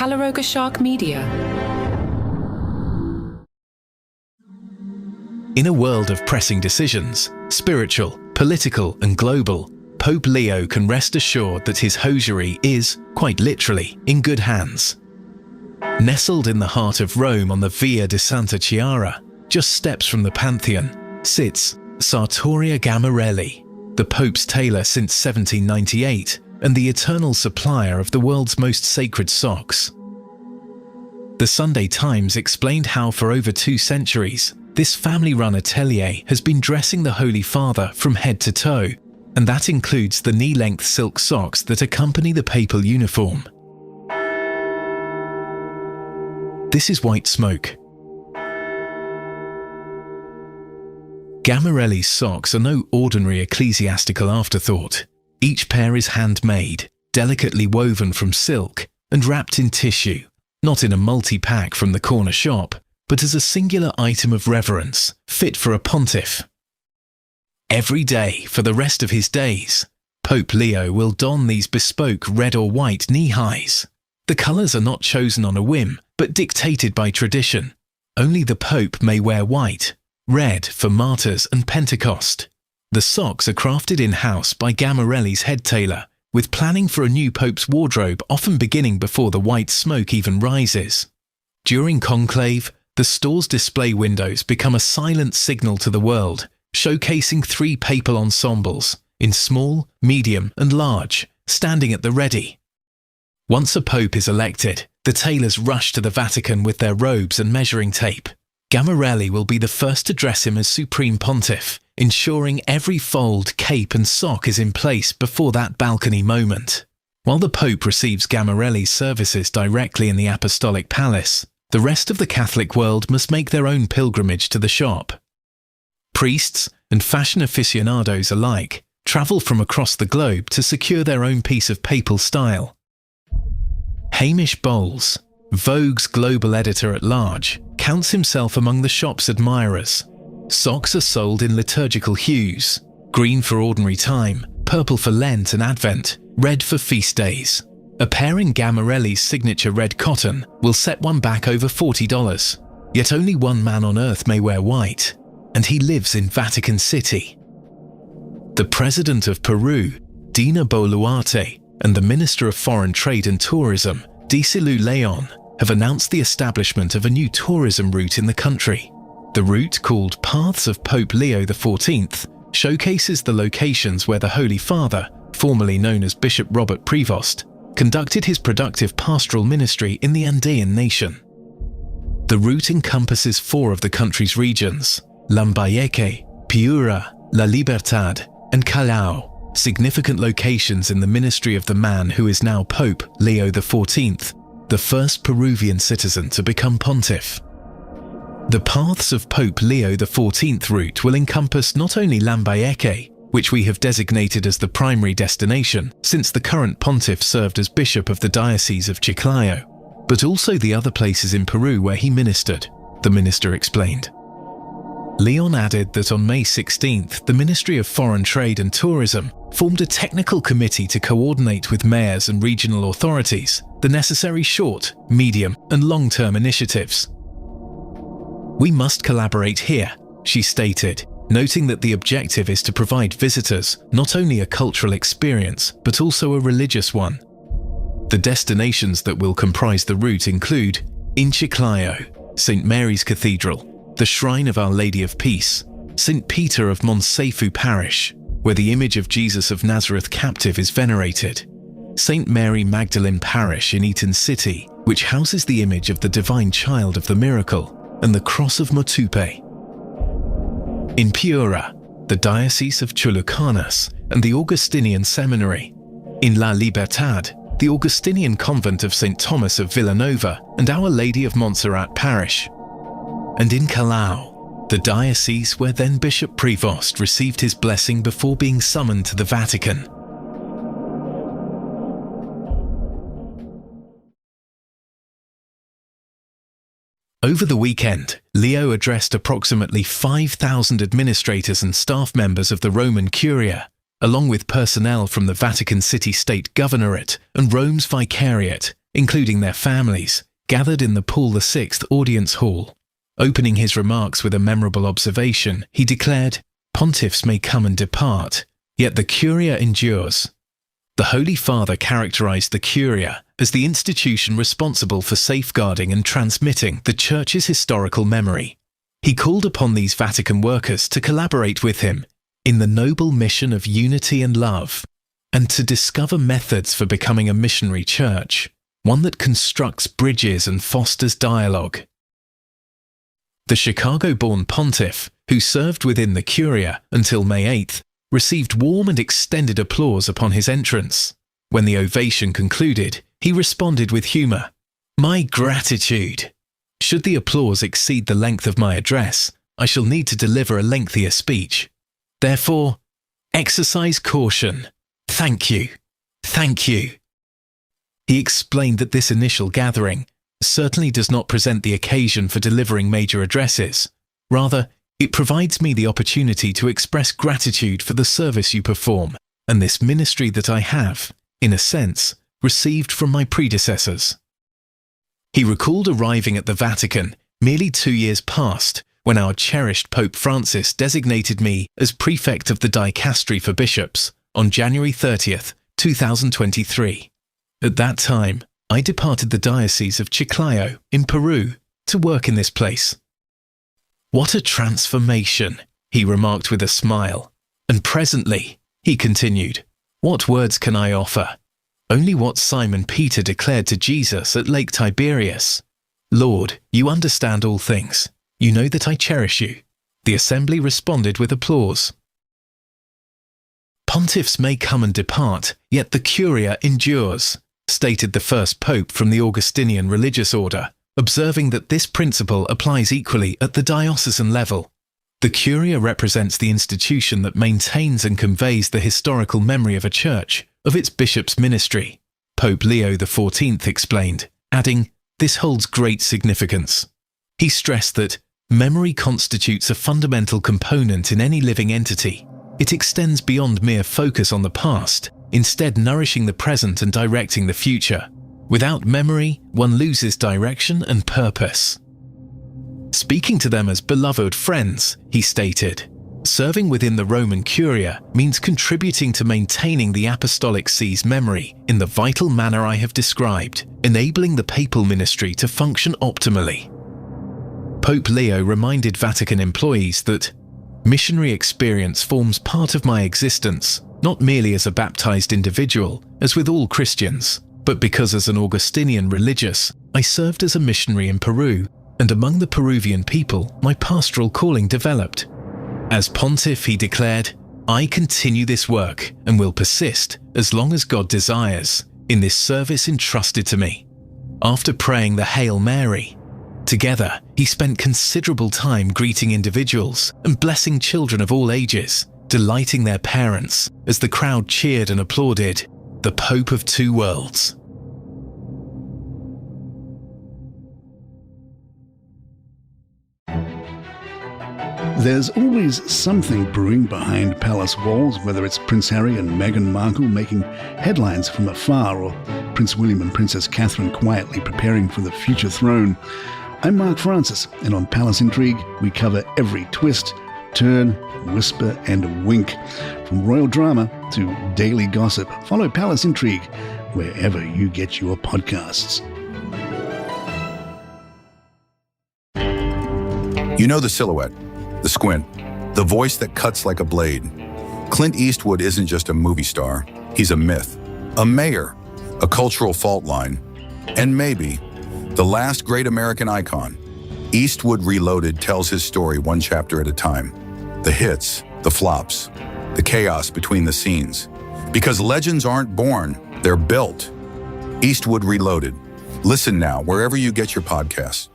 Calaroga Shark Media. In a world of pressing decisions, spiritual, political and global, Pope Leo can rest assured that his hosiery is, quite literally, in good hands. Nestled in the heart of Rome on the Via di Santa Chiara, just steps from the Pantheon, sits Sartoria Gammarelli, the Pope's tailor since 1798 and the eternal supplier of the world's most sacred socks. The Sunday Times explained how for over 2 centuries, this family-run atelier has been dressing the Holy Father from head to toe, and that includes the knee-length silk socks that accompany the papal uniform. This is white smoke. Gammarelli's socks are no ordinary ecclesiastical afterthought. Each pair is handmade, delicately woven from silk and wrapped in tissue, not in a multi-pack from the corner shop, but as a singular item of reverence, fit for a pontiff. Every day, for the rest of his days, Pope Leo will don these bespoke red or white knee-highs. The colours are not chosen on a whim, but dictated by tradition. Only the Pope may wear white, red for Martyrs and Pentecost. The socks are crafted in-house by Gammarelli's head tailor, with planning for a new Pope's wardrobe often beginning before the white smoke even rises. During conclave, the store's display windows become a silent signal to the world, showcasing 3 papal ensembles, in small, medium and large, standing at the ready. Once a pope is elected, the tailors rush to the Vatican with their robes and measuring tape. Gammarelli will be the first to dress him as Supreme Pontiff, ensuring every fold, cape and sock is in place before that balcony moment. While the Pope receives Gammarelli's services directly in the Apostolic Palace, the rest of the Catholic world must make their own pilgrimage to the shop. Priests and fashion aficionados alike travel from across the globe to secure their own piece of papal style. Hamish Bowles, Vogue's global editor-at-large, counts himself among the shop's admirers. Socks are sold in liturgical hues: green for ordinary time, purple for Lent and Advent, red for feast days. A pair in Gammarelli's signature red cotton will set one back over $40. Yet only one man on earth may wear white, and he lives in Vatican City. The president of Peru, Dina Boluarte, and the Minister of Foreign Trade and Tourism, Disilu Leon, have announced the establishment of a new tourism route in the country. The route, called Paths of Pope Leo the Fourteenth, showcases the locations where the Holy Father, formerly known as Bishop Robert Prevost, conducted his productive pastoral ministry in the Andean nation. The route encompasses 4 of the country's regions: Lambayeque, Piura, La Libertad, and Callao, significant locations in the ministry of the man who is now Pope Leo the Fourteenth, the first Peruvian citizen to become pontiff. The Paths of Pope Leo the Fourteenth route will encompass not only Lambayeque, which we have designated as the primary destination since the current pontiff served as bishop of the Diocese of Chiclayo, but also the other places in Peru where he ministered, the minister explained. Leon added that on May 16th, the Ministry of Foreign Trade and Tourism formed a technical committee to coordinate with mayors and regional authorities the necessary short, medium and long-term initiatives. "We must collaborate here," she stated, noting that the objective is to provide visitors not only a cultural experience but also a religious one. The destinations that will comprise the route include in Chiclayo, St. Mary's Cathedral, the Shrine of Our Lady of Peace, St. Peter of Monsefu Parish, where the image of Jesus of Nazareth captive is venerated, St. Mary Magdalene Parish in Eaton City, which houses the image of the Divine Child of the Miracle, and the Cross of Motupe. In Piura, the Diocese of Chulucanas and the Augustinian Seminary. In La Libertad, the Augustinian Convent of St. Thomas of Villanova and Our Lady of Montserrat Parish. And in Callao, the diocese where then Bishop Prevost received his blessing before being summoned to the Vatican. Over the weekend, Leo addressed approximately 5,000 administrators and staff members of the Roman Curia, along with personnel from the Vatican City State Governorate and Rome's Vicariate, including their families, gathered in the Paul VI audience hall. Opening his remarks with a memorable observation, he declared, "Pontiffs may come and depart, yet the Curia endures." The Holy Father characterized the Curia as the institution responsible for safeguarding and transmitting the Church's historical memory. He called upon these Vatican workers to collaborate with him in the noble mission of unity and love, and to discover methods for becoming a missionary church, one that constructs bridges and fosters dialogue. The Chicago-born pontiff, who served within the Curia until May 8th, received warm and extended applause upon his entrance. When the ovation concluded, he responded with humour, "My gratitude. Should the applause exceed the length of my address, I shall need to deliver a lengthier speech. Therefore, exercise caution. Thank you. Thank you." He explained that this initial gathering certainly does not present the occasion for delivering major addresses. Rather, it provides me the opportunity to express gratitude for the service you perform and this ministry that I have, in a sense, received from my predecessors. He recalled arriving at the Vatican merely 2 years past when our cherished Pope Francis designated me as prefect of the dicastery for bishops on January 30th, 2023. At that time, I departed the Diocese of Chiclayo in Peru to work in this place. "What a transformation," he remarked with a smile. "And presently," he continued, "what words can I offer? Only what Simon Peter declared to Jesus at Lake Tiberias. Lord, you understand all things. You know that I cherish you." The assembly responded with applause. "Pontiffs may come and depart, yet the Curia endures," stated the first pope from the Augustinian religious order, observing that this principle applies equally at the diocesan level. The Curia represents the institution that maintains and conveys the historical memory of a church, of its bishop's ministry, Pope Leo the 14th explained, adding, "This holds great significance." He stressed that memory constitutes a fundamental component in any living entity. It extends beyond mere focus on the past, instead nourishing the present and directing the future. Without memory, one loses direction and purpose. Speaking to them as beloved friends, he stated, "Serving within the Roman Curia means contributing to maintaining the Apostolic See's memory in the vital manner I have described, enabling the papal ministry to function optimally." Pope Leo reminded Vatican employees that missionary experience forms part of my existence, not merely as a baptized individual, as with all Christians, but because as an Augustinian religious, I served as a missionary in Peru, and among the Peruvian people, my pastoral calling developed. As pontiff, he declared, "I continue this work and will persist, as long as God desires, in this service entrusted to me." After praying the Hail Mary, together, he spent considerable time greeting individuals and blessing children of all ages, delighting their parents as the crowd cheered and applauded, "The Pope of Two Worlds." There's always something brewing behind palace walls, whether it's Prince Harry and Meghan Markle making headlines from afar, or Prince William and Princess Catherine quietly preparing for the future throne. I'm Mark Francis, and on Palace Intrigue, we cover every twist, turn, whisper and wink. From royal drama to daily gossip, follow Palace Intrigue wherever you get your podcasts. You know the silhouette, the squint, the voice that cuts like a blade. Clint Eastwood isn't just a movie star. He's a myth, a mayor, a cultural fault line, and maybe the last great American icon. Eastwood Reloaded tells his story one chapter at a time. The hits, the flops, the chaos between the scenes. Because legends aren't born, they're built. Eastwood Reloaded. Listen now wherever you get your podcasts.